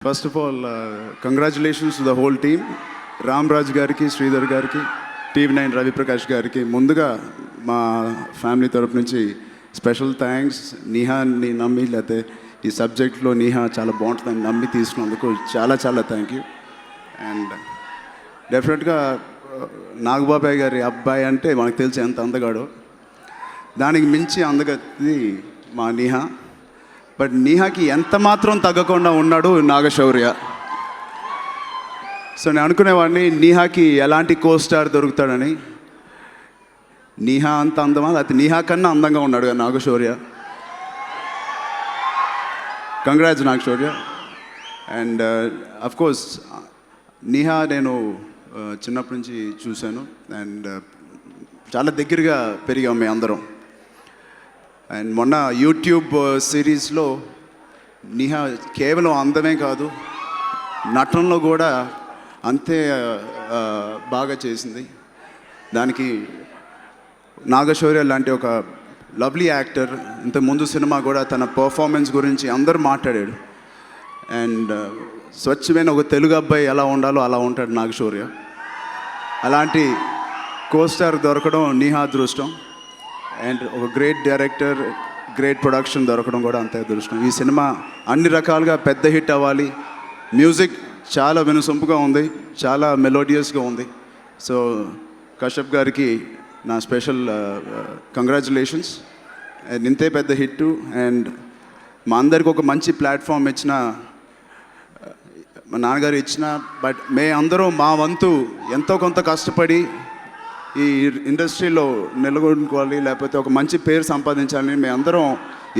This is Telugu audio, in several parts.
First of all congratulations to the whole team. Ram Raj గారికి, శ్రీధర్ గారికి, TV9 రవిప్రకాష్ గారికి ముందుగా మా ఫ్యామిలీ తరపు నుంచి స్పెషల్ థ్యాంక్స్. నీహాని నమ్మి, లేకపోతే ఈ సబ్జెక్ట్లో నీహా చాలా బాగుంటుందని నమ్మి తీసుకున్నందుకు చాలా చాలా థ్యాంక్ యూ. అండ్ డెఫినెట్గా నాగబాబాయ్ గారి అబ్బాయి అంటే మనకు తెలిసి ఎంత అందగాడో, దానికి మించి అందగది మా నీహా. బట్ నీహాకి ఎంత మాత్రం తగ్గకుండా ఉన్నాడు నాగశౌర్య. సో నేను అనుకునేవాడిని నీహాకి ఎలాంటి కోస్టార్ దొరుకుతాడని. నీహా అంత అందమా, లేకపోతే నీహా కన్నా అందంగా ఉన్నాడు కదా Naga Shaurya. Congrats Naga Shaurya. And of course Neeha నేను చిన్నప్పటి నుంచి చూశాను అండ్ చాలా దగ్గరగా పెరిగాం మేము అందరం. అండ్ మొన్న యూట్యూబ్ సిరీస్లో నీహా కేవలం అందమే కాదు, నటనలో కూడా అంతే బాగా చేసింది. దానికి నాగశౌర్య లాంటి ఒక లవ్లీ యాక్టర్ ఇంతకుముందు సినిమా కూడా తన పర్ఫార్మెన్స్ గురించి అందరూ మాట్లాడాడు. అండ్ స్వచ్ఛమైన ఒక తెలుగు అబ్బాయి ఎలా ఉండాలో అలా ఉంటాడు నాగశౌర్య. అలాంటి కోస్టార్ దొరకడం నీహా అదృష్టం. అండ్ ఒక గ్రేట్ డైరెక్టర్, గ్రేట్ ప్రొడక్షన్ దొరకడం కూడా అంతే అదృష్టం. ఈ సినిమా అన్ని రకాలుగా పెద్ద హిట్ అవ్వాలి. మ్యూజిక్ చాలా వినసొంపుగా ఉంది, చాలా మెలోడియస్గా ఉంది. సో కశ్యప్ గారికి నా స్పెషల్ కంగ్రాచులేషన్స్. అండ్ ఇంతే పెద్ద హిట్ అండ్ మా అందరికి ఒక మంచి ప్లాట్ఫామ్ ఇచ్చిన మా నాన్నగారు ఇచ్చిన, బట్ అందరం మా వంతు ఎంతో కొంత కష్టపడి ఈ ఇండస్ట్రీలో నిలబడుకోవాలి, లేకపోతే ఒక మంచి పేరు సంపాదించాలని మేము అందరం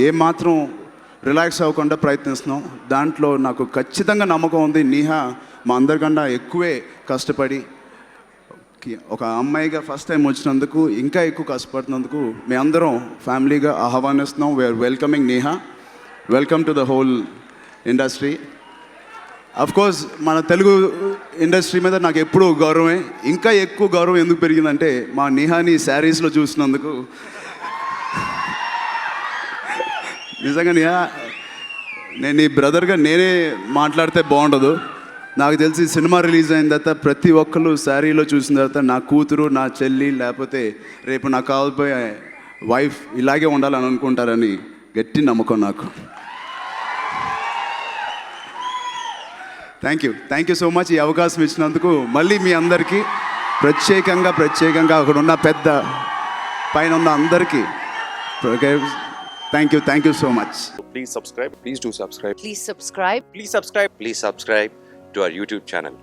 ఏమాత్రం రిలాక్స్ అవ్వకుండా ప్రయత్నిస్తున్నాం. దాంట్లో నాకు ఖచ్చితంగా నమ్మకం ఉంది. నీహా మా అందరికన్నా ఎక్కువే కష్టపడి ఒక అమ్మాయిగా ఫస్ట్ టైం వచ్చినందుకు, ఇంకా ఎక్కువ కష్టపడుతున్నందుకు మేము అందరం ఫ్యామిలీగా ఆహ్వానిస్తున్నాం. We are welcoming Neeha. Welcome to the whole industry. Of course మన తెలుగు ఇండస్ట్రీ మీద నాకు ఎప్పుడూ గౌరవమే. ఇంకా ఎక్కువ గౌరవం ఎందుకు పెరిగిందంటే మా నీహాని శారీస్లో చూసినందుకు. నిజంగా నీహా, నేను నీ బ్రదర్గా నేనే మాట్లాడితే బాగుండదు. నాకు తెలిసి సినిమా రిలీజ్ అయిన తర్వాత ప్రతి ఒక్కరు శారీలో చూసిన తర్వాత నా కూతురు, నా చెల్లి, లేకపోతే రేపు నాకు కావాల్పోయే వైఫ్ ఇలాగే ఉండాలని అనుకుంటారని గట్టి నమ్మకం నాకు. థ్యాంక్ యూ సో మచ్ ఈ అవకాశం ఇచ్చినందుకు. మళ్ళీ మీ అందరికీ ప్రత్యేకంగా అక్కడ ఉన్న పెద్ద పైన ఉన్న అందరికీ thank you so much. Please subscribe. Please do subscribe. Please subscribe. Please subscribe. Please subscribe to our YouTube channel.